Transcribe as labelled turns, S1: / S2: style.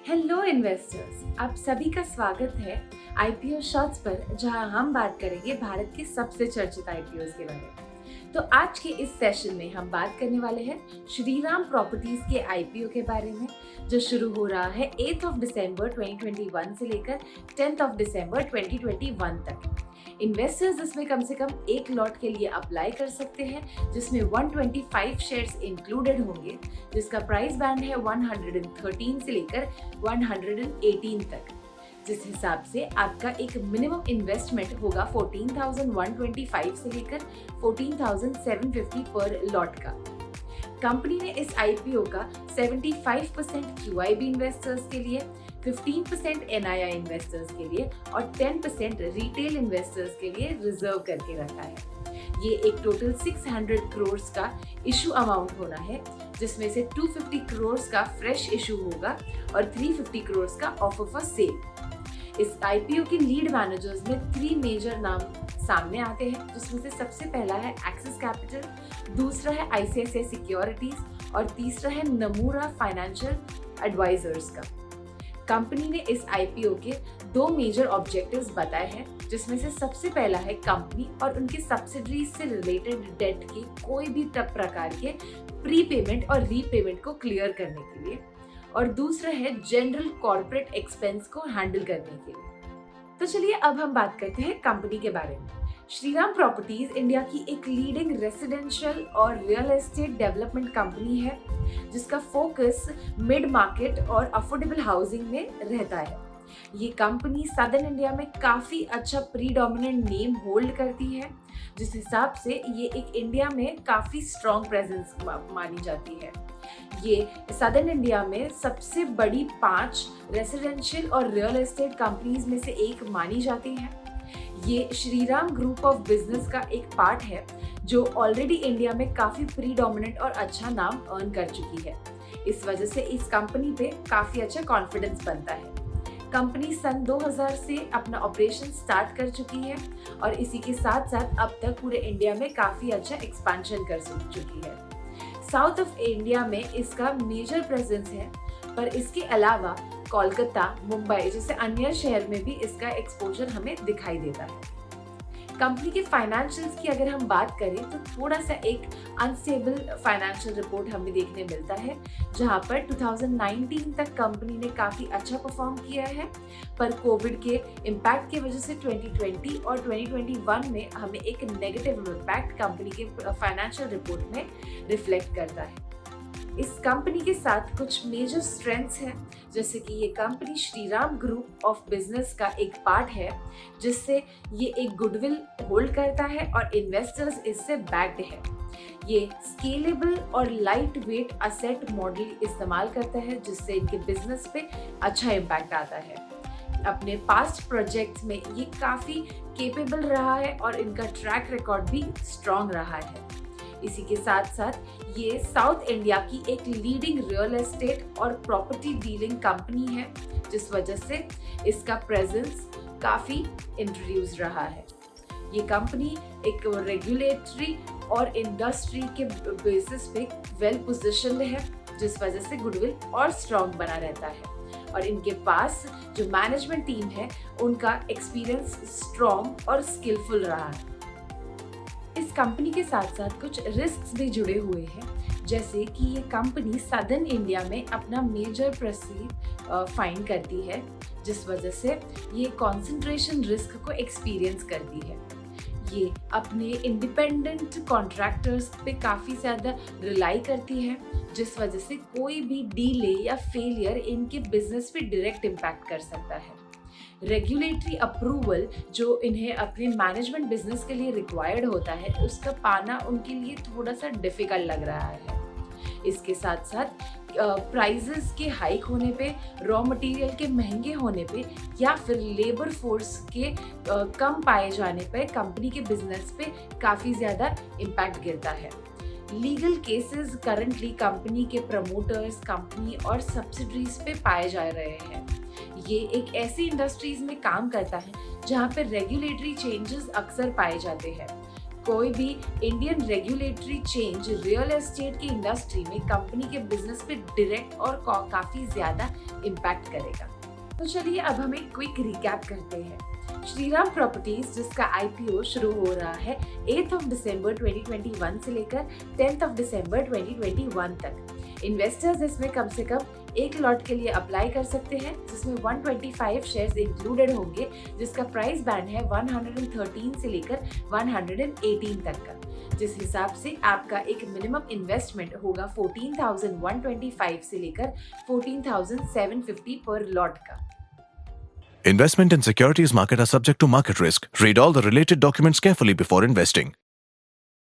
S1: Hello investors, आप सभी का स्वागत है आईपीओ शॉर्ट्स पर, जहां हम बात करेंगे भारत के सबसे चर्चित आईपीओ के बारे में। तो आज के इस सेशन में हम बात करने वाले हैं श्रीराम प्रॉपर्टीज के आईपीओ के बारे में, जो शुरू हो रहा है 8 दिसंबर 2021 से लेकर 10 दिसंबर 2021 तक। इन्वेस्टर्स इसमें कम से कम एक लॉट के लिए अप्लाई कर सकते हैं, जिसमें 125 शेयर्स इंक्लूडेड होंगे, जिसका प्राइस बैंड है 113 से लेकर 118 तक। जिस हिसाब से आपका एक मिनिमम इन्वेस्टमेंट होगा 14,125 से लेकर 14,750 पर लॉट का। कंपनी ने इस आईपीओ का 75% क्यूआईबी इन्वेस्टर्स के लिए, 15% एनआईआई इन्वेस्टर्स के लिए और 10% रिटेल इन्वेस्टर्स के लिए रिजर्व करके रखा है। ये एक टोटल 600 करोड़ का इशू अमाउंट होना है, जिसमें से 250 करोड़ का फ्रेश इशू होगा और 350 करोड़ का ऑफर फॉर सेल। इस आईपीओ के लीड मैनेजर्स में 3 मेजर नाम सामने आते हैं, जिसमें से सबसे पहला है एक्सिस कैपिटल, दूसरा है आईसीआईसीआई सिक्योरिटीज और तीसरा है नमूरा फाइनेंशियल एडवाइजर्स का। कंपनी ने इस आईपीओ के 2 मेजर ऑब्जेक्टिव्स बताए हैं, जिसमें से सबसे पहला है कंपनी और उनके सब्सिडरीज से रिलेटेड डेट के कोई भी प्रकार के प्रीपेमेंट और रीपेमेंट को क्लियर करने के लिए, और दूसरा है जनरल कॉर्पोरेट एक्सपेंस को हैंडल करने के लिए। तो चलिए अब हम बात करते हैं कंपनी के बारे में। श्रीराम प्रॉपर्टीज इंडिया की एक लीडिंग रेसिडेंशियल और रियल एस्टेट डेवलपमेंट कंपनी है, जिसका फोकस मिड मार्केट और अफोर्डेबल हाउसिंग में रहता है। ये कंपनी सदर्न इंडिया में काफी अच्छा प्रीडोमिनेंट नेम होल्ड करती है, जिस हिसाब से ये एक इंडिया में काफी स्ट्रॉन्ग प्रेजेंस मानी जाती है। ये सदर्न इंडिया में सबसे बड़ी 5 रेसिडेंशियल और रियल एस्टेट कंपनीज में से एक मानी जाती है। ये श्रीराम ग्रुप ऑफ बिजनेस का एक पार्ट है, जो ऑलरेडी इंडिया में काफी प्रीडोमिनेंट और अच्छा नाम अर्न कर चुकी है। इस वजह से इस कंपनी पे काफी अच्छा कॉन्फिडेंस बनता है। कंपनी सन 2000 से अपना ऑपरेशन स्टार्ट कर चुकी है और इसी के साथ साथ अब तक पूरे इंडिया में काफी अच्छा एक्सपेंशन कर चुकी है। साउथ ऑफ इंडिया में इसका मेजर प्रेजेंस है, पर इसके अलावा कोलकाता, मुंबई जैसे अन्य शहर में भी इसका एक्सपोजर हमें दिखाई देता है। कंपनी के फाइनेंशियल्स की अगर हम बात करें तो थोड़ा सा एक अनस्टेबल फाइनेंशियल रिपोर्ट हमें देखने मिलता है, जहां पर 2019 तक कंपनी ने काफी अच्छा परफॉर्म किया है, पर कोविड के इम्पैक्ट की वजह से 2020 और 2021 में हमें एक नेगेटिव इम्पैक्ट कंपनी के फाइनेंशियल रिपोर्ट में रिफ्लेक्ट करता है। इस कंपनी के साथ कुछ मेजर स्ट्रेंथ्स हैं, जैसे कि ये company Shriram group of business का एक पार्ट है, जिससे ये एक गुडविल होल्ड करता है और इन्वेस्टर्स इससे बैक्ड है। ये स्केलेबल और लाइट वेट असेट मॉडल इस्तेमाल करता है, जिससे इनके बिजनेस पे अच्छा इम्पैक्ट आता है। अपने पास्ट प्रोजेक्ट्स में ये काफ़ी केपेबल रहा है और इनका ट्रैक रिकॉर्ड भी स्ट्रॉन्ग रहा है। इसी के साथ साथ ये साउथ इंडिया की एक लीडिंग रियल एस्टेट और प्रॉपर्टी डीलिंग कंपनी है, जिस वजह से इसका प्रेजेंस काफ़ी इंट्रोड्यूस रहा है। ये कंपनी एक रेगुलेटरी और इंडस्ट्री के बेसिस पे वेल पोजिशन्ड है, जिस वजह से गुडविल और स्ट्रॉन्ग बना रहता है। और इनके पास जो मैनेजमेंट टीम है, उनका एक्सपीरियंस स्ट्रॉन्ग और स्किलफुल रहा है। इस कंपनी के साथ साथ कुछ रिस्क्स भी जुड़े हुए हैं, जैसे कि ये कंपनी सदर्न इंडिया में अपना मेजर प्रोसीड फाइंड करती है, जिस वजह से ये कंसंट्रेशन रिस्क को एक्सपीरियंस करती है। ये अपने इंडिपेंडेंट कॉन्ट्रैक्टर्स पे काफ़ी ज़्यादा रिलाई करती है, जिस वजह से कोई भी डीले या फेलियर इनके बिजनेस पे डायरेक्ट इम्पैक्ट कर सकता है। रेगुलेटरी अप्रूवल जो इन्हें अपने मैनेजमेंट बिजनेस के लिए रिक्वायर्ड होता है, उसका पाना उनके लिए थोड़ा सा डिफिकल्ट लग रहा है। इसके साथ साथ प्राइजेस के हाइक होने पे, रॉ मटेरियल के महंगे होने पे या फिर लेबर फोर्स के कम पाए जाने पर कंपनी के बिजनेस पे काफ़ी ज़्यादा इम्पैक्ट गिरता है। लीगल केसेस करंटली कंपनी के प्रमोटर्स, कंपनी और सब्सिडरीज पे पाए जा रहे हैं। ये एक ऐसी इंडस्ट्रीज में काम करता है जहाँ पे रेगुलेटरी चेंजेस अक्सर पाए जाते हैं। कोई भी Indian regulatory change real estate की इंडस्ट्री में कंपनी के बिजनेस पे डायरेक्ट और काफी ज्यादा इम्पैक्ट करेगा। तो चलिए अब हम एक क्विक रिकैप करते हैं। श्रीराम प्रॉपर्टीज जिसका आईपीओ शुरू हो रहा है 8 दिसंबर 2021 से लेकर 10 दिसंबर 2021 तक। इन्वेस्टर्स इसमें कम से कम एक लॉट के लिए अप्लाई कर सकते हैं, जिसमें 125 शेयर्स इंक्लूडेड होंगे, जिसका प्राइस बैंड है 113 से लेकर 118 तक का। जिस हिसाब से आपका एक मिनिमम इन्वेस्टमेंट होगा 14,125 से लेकर 14,750 पर लॉट का।
S2: Investment in securities market are subject to market risk. Read all the related documents carefully before investing.